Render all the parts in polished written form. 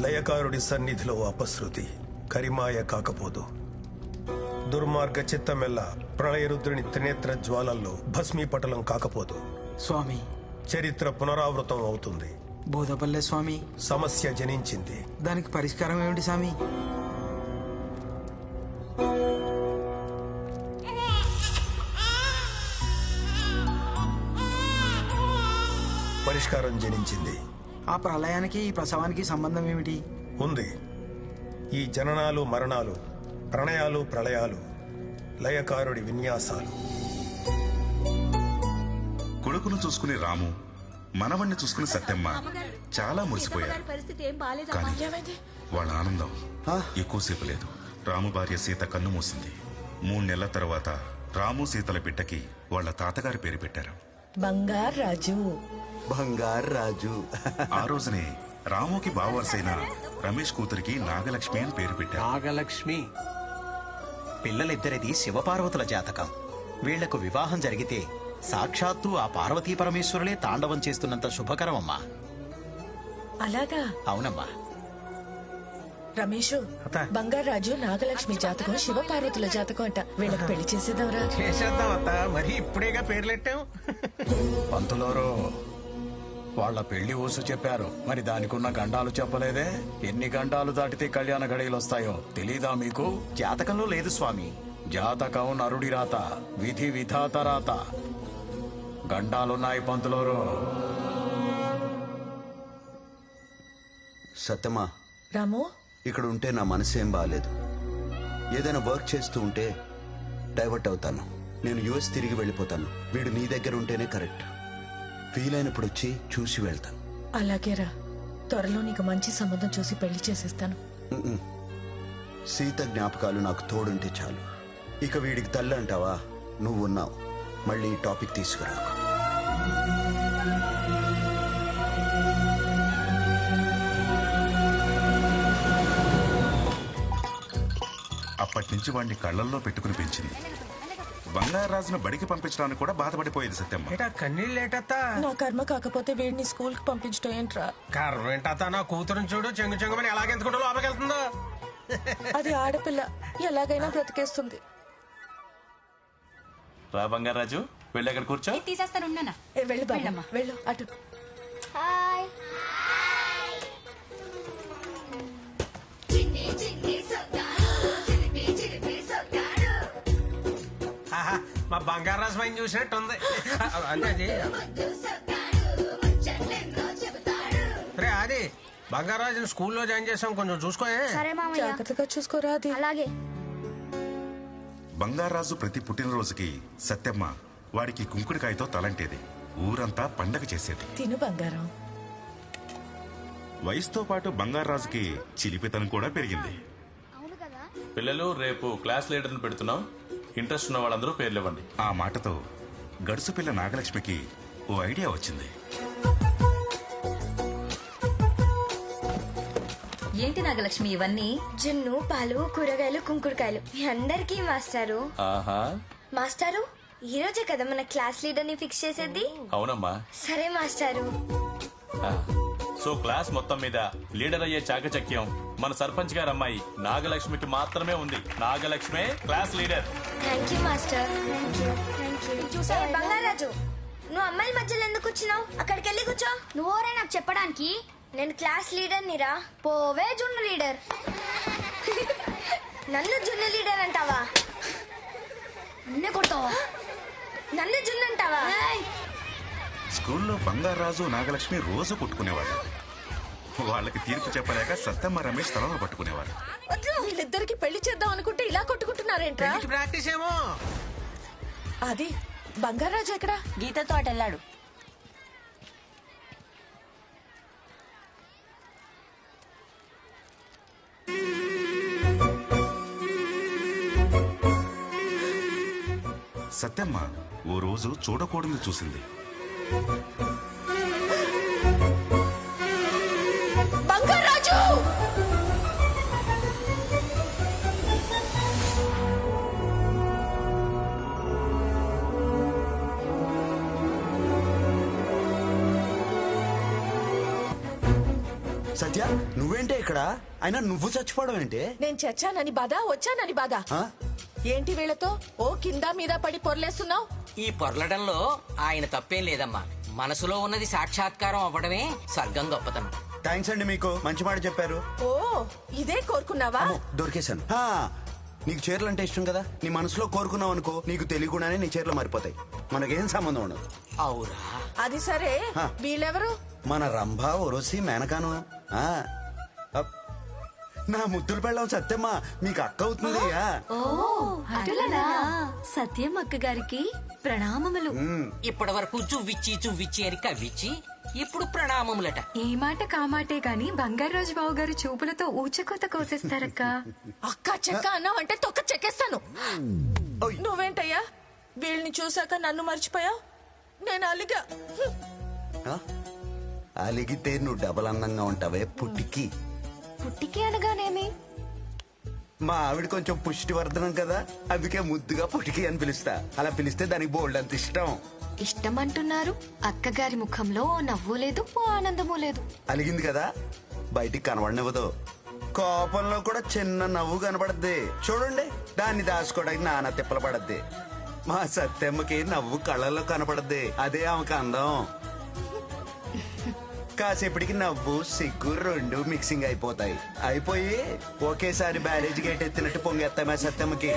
లయకారుడి సన్నిధిలో అపశృతి కరిమాయ కాకపోదు. దుర్మార్గ చిత్తమెల్ల ప్రళయరుద్రుని త్రినేత్ర జ్వాలల్లో భస్మీపటలం కాకపోదు. స్వామి, చరిత్ర పునరావృతం అవుతుంది. బోధపల్లె స్వామి, సమస్య జనించింది. దానికి పరిష్కారం ఏమిటి స్వామి? పరిష్కారం జనించింది. ఆ ప్రళయానికి ఈ ప్రసవానికి సంబంధం ఏమిటి? ఉంది. ఈ జననాలు మరణాలు, ప్రణయాలు ప్రళయాలు లయకారుడి విన్యాసాలు. కొడుకును చూసుకుని రాము, మనవణ్ణి చూసుకుని సత్యమ్మ చాలా మురిసిపోయారు. కానీ వాళ్ళ ఆనందం ఎక్కువసేపు లేదు. రాము భార్య సీత కన్ను మూసింది. 3 నెలల తర్వాత రాము సీతల బిడ్డకి వాళ్ళ తాతగారి పేరు పెట్టారు, బంగారు రాజు. బంగారు రాజు. ఆ రోజునే రాముకి బావవరసైన రమేష్ కూతురికి నాగలక్ష్మి అని పేరు పెట్టారు. నాగలక్ష్మి పిల్లలిద్దరిది శివపార్వతుల జాతకం. వీళ్లకు వివాహం జరిగితే సాక్షాత్తు ఆ పార్వతీ పరమేశ్వరులే తాండవం చేస్తున్నంత శుభకరమమ్మా. అలాగా? అవునమ్మా. రమేషు, బంగారు రాజు నాగలక్ష్మి జాతకం శివపార్వతుల జాతకం అంట. వీళ్ళకి పెళ్లి చేసేద్దాంరా. చేసేద్దాం అత్త, మరి ఇప్పుడేగా పేర్లెట్టాం. పంతులోరు వాళ్ళ పెళ్లి ఊసు చెప్పారు, మరి దానికున్న గండాలు చెప్పలేదే? ఎన్ని గండాలు దాటితే కళ్యాణ ఘడియలు వస్తాయో తెలీదా మీకు? జాతకంలో లేదు స్వామి. జాతకం నరుడి రాత, విధి విధాత రాత. గండాలున్నాయి పంతులోరు. సత్యమా, రాము, ఇక్కడ ఉంటే నా మనసేం బాగాలేదు. ఏదైనా వర్క్ చేస్తూ ఉంటే డైవర్ట్ అవుతాను. నేను యుఎస్ తిరిగి వెళ్ళిపోతాను. వీడు నీ దగ్గర ఉంటేనే కరెక్ట్. వీలైనప్పుడు వచ్చి చూసి వెళ్తాను. అలాగేరా. త్వరలో నీకు మంచి సంబంధం చూసి పెళ్లి చేసేస్తాను. సీత జ్ఞాపకాలు నాకు తోడుంటే చాలు. ఇక వీడికి తల్లి అంటావా? నువ్వు ఉన్నావు. మళ్ళీ ఈ టాపిక్ తీసుకురా. అప్పటి నుంచి వాడిని కళ్ళల్లో పెట్టుకుని పెంచింది. బంగారాజును బడికి పంపించడానికి కూడా బాధపడిపోయేది సత్యమ్మ. కన్నీళ్ళేటత్తా? నా కర్మ కాకపోతే వీడిని స్కూల్ కి పంపించడం ఏంట్రా? కర్మ ఏంటత్తా? నా కూతురుని చూడు, చెంగు చెంగుమని ఎలాగెందుకుంటూ లోపలికి వెళ్తుందో. అది ఆడపిల్ల, ఎలాగైనా బ్రతికేస్తుంది. రా బంగారాజు, వెళ్ళి అక్కడ కూర్చో. తీసేస్తాను. వెళ్ళు బాబు, వెళ్ళు అటు. మా బంగారాజు పైన చూసినట్టుంది. అంటే అది బంగారాజుని స్కూల్లో జాయిన్ చేసాం, కొంచెం చూసుకో. జాగ్రత్తగా చూసుకోరా. అది అలాగే. బంగారాజు ప్రతి పుట్టినరోజుకి సత్యమ్మ వాడికి కుంకుడికాయతో తలంటేది. ఊరంతా పండగ చేసేది. తిను బంగారం. వయసుతో పాటు బంగారాజుకి చిలిపితనం కూడా పెరిగింది. పిల్లలు, రేపు క్లాస్ లీడర్ని పెడుతున్నాం. ఇంట్రెస్ట్ ఉన్న వాళ్ళందరూ పేర్లు ఇవ్వండి. ఆ మాటతో గడుసు పిల్ల నాగలక్ష్మికి ఓ ఐడియా వచ్చింది. ఏంటి నాగలక్ష్మి ఇవన్నీ? జున్ను, పాలు, కూరగాయలు, కుంకుడుకాయలు. మీ అందరికీ మాస్టారు. ఆహా, మాస్టారు, ఈ రోజే కదా మన క్లాస్ లీడర్ ని ఫిక్స్ చేసేది. అవునమ్మా. సరే మాస్టారు. సో క్లాస్ మొత్తం మీద లీడర్ అయ్యే చాకచక్యం మన సర్పంచ్ గారు అమ్మాయి నాగలక్ష్మికి మాత్రమే ఉంది. నాగలక్ష్మే class leader. Thank you master. ఏ బంగారాజు, నువ్వు అమ్మాయిల మధ్యలో ఎందుకు కూర్చున్నావు? అక్కడికి వెళ్ళి కూర్చో. నువ్వోరే నాకు చెప్పడానికి? నేను క్లాస్ లీడర్ నిరా. పోవే జున్ను లీడర్. నన్ను జున్ను లీడర్ అంటావా? అన్నే కొడతావా? నన్ను జున్ను అంటావా? స్కూల్లో బంగారాజు నాగలక్ష్మి రోజు కొట్టుకునేవాళ్ళు. వాళ్ళకి తీర్పు చెప్పలేక సత్యమ్మ రమేష్ తలలో పట్టుకునేవారు. వీళ్ళిద్దరికి పెళ్లి చేద్దాం అనుకుంటే ఇలా కొట్టుకుంటున్నారేంట్రా? ప్రాక్టీస్ ఏమో. అది బంగారాజు ఎక్కడ? గీతతో అటు వెళ్ళాడు. సత్యమ్మ ఓ రోజు చూడకూడదు చూసింది. బంగారాజు! సత్య నువ్వేంటే ఇక్కడ అయినా నువ్వు చచ్చిపోవడం ఏంటి నేను చచ్చానని బాధ వచ్చానని బాధ ఆ? ఏంటి వీళ్ళతో ఓ కింద మీద పడి పొర్లేస్తున్నావు? ఈ పొరలడంలో ఆయన తప్పేం లేదమ్మా. మనసులో ఉన్నది సాక్షాత్కారం అవ్వడమే స్వర్గం గొప్పతనం. థ్యాంక్స్ అండి, మీకు మంచి మాట చెప్పారు. ఓ ఇదే కోరుకున్నావా? అమ్మో, దొరికేశాను. నీకు చీరలు అంటే ఇష్టం కదా, నీ మనసులో కోరుకున్నావు అనుకో, నీకు తెలియకుండానే నీ చీరలు మారిపోతాయి. మనకేం సంబంధం ఉండదు. అవురా? అది సరే, వీళ్ళెవరు? మన రంభ ఒరసి మేనకాను. అప్. నా ముద్దులు పెళ్ళం సత్యమ్మ మీకు అక్క అవుతుంది. సత్యం అక్క గారికి ప్రణామములు. ఇప్పటి వరకు చువ్విచ్చి అని కవ్విచ్చి ఇప్పుడు ప్రణామములట. ఏ మాట కామాటే గాని బంగారాజు బాబు గారు చూపులతో ఊచకోత కోసేస్తారక్క. అక్క చెక్క అన్నావు అంటే తొక్క చెక్కేస్తాను. నువ్వేంటయ్యా వీళ్ళని చూసాక నన్ను మర్చిపోయావు? నేను అలిగా. అలిగితే నువ్వు డబల్ అందంగా ఉంటావే పుట్టికి. పుట్టికి అనగానేమి? మా ఆవిడ కొంచెం పుష్టివర్ధనం కదా, అందుకే ముద్దుగా పుట్టికి అని పిలుస్తా. అలా పిలిస్తే దానికి బోల్డ్ అంత ఇష్టం. ఇష్టం అంటున్నారు, అక్కగారి ముఖంలో ఓ నవ్వు లేదు, ఓ ఆనందము లేదు. అలిగింది కదా, బయటికి కనబడనివ్వదు. కోపంలో కూడా చిన్న నవ్వు కనబడద్ది చూడండి, దాన్ని దాచుకోవడానికి నానా తిప్పలు పడద్ది. మా సత్యమ్మకి నవ్వు కళ్ళల్లో కనపడద్ది, అదే ఆమెకు అందం. కాసేపటికి నవ్వు సిగ్గు రెండు మిక్సింగ్ అయిపోతాయి. అయిపోయి ఒకేసారి బ్యారేజ్ గేట్ ఎత్తినట్టు పొంగెత్తామా సత్యమ్మకి.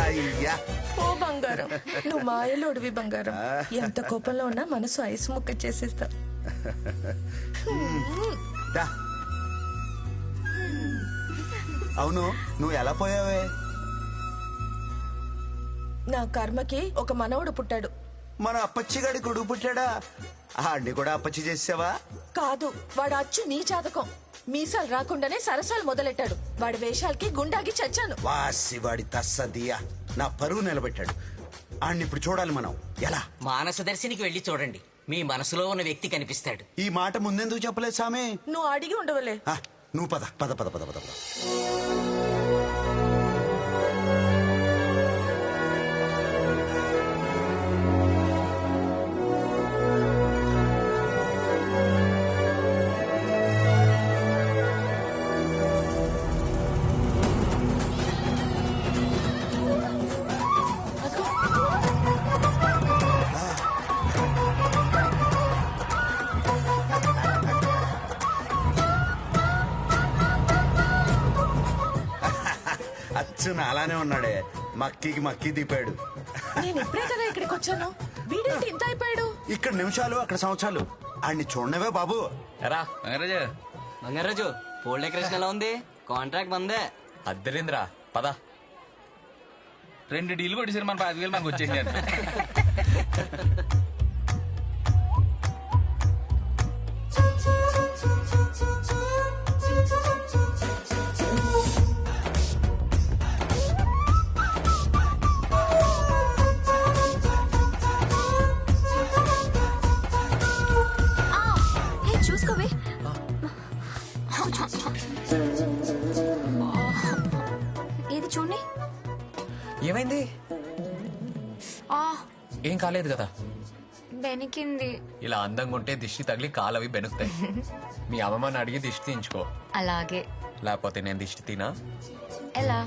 అయ్యా ఓ బంగారం, నువ్వు మాయలోడివి బంగారం. ఎంత కోపంలో ఉన్నా మనసు ఐసు ముక్క చేసేస్తా. దా. అవును, నువ్వు ఎలా పోయావే? నా కర్మకి ఒక మనవడు పుట్టాడు. మన అప్పచ్చిగాడి కొడుకు పుట్టాడా? ఆడిని కూడా అప్పచ్చి చేసావా? కాదు, వాడు అచ్చు నీ జాతకం. మీసాలు రాకుండానే సరసాలు మొదలెట్టాడు. వాడి వేషాలకి గుండాగి చచ్చాను. వాసి వాడి తస్సదియా నా పరువు నిలబెట్టాడు. ఆడిని ఇప్పుడు చూడాలి మనం. ఎలా? మానస దర్శినికి వెళ్లి చూడండి, మీ మనసులో ఉన్న వ్యక్తి కనిపిస్తాడు. ఈ మాట ముందెందుకు చెప్పలేదు సామే? నువ్వు అడిగి ఉండవలే. నువ్వు పద పద పద పద పద. అచ్చు నాలానే ఉన్నాడే, మక్కికి మక్కి దిపాడు. నేను ఇప్పుడే కదా ఇక్కడికి వచ్చాను, వీడేంటి ఇంత అయిపోయాడు? ఇక్కడ నిమిషాలు అక్కడ సంవత్సరాలు. ఆడిని చూడనవే బాబు. ఎరా బంగారాజు, పోల్ డెకరేషన్ ఎలా ఉంది? కాంట్రాక్ట్ మందే. అద్దరింద్రా పద. 2 డీల్ కొట్టేసారు, మన 5,000 మనకు వచ్చేసి. చూసుకోవే. ఏది చూడండి. ఏమైంది? ఏం కాలేదు కదా? బెనికింది. ఇలా అందంగా ఉంటే దిష్టి తగిలి కాలవి బెనుకుతాయి. మీ అమ్మమ్మని అడిగి దిష్టి తీయించుకో. అలాగే. లేకపోతే నేను దిష్టి తినా? ఎలా?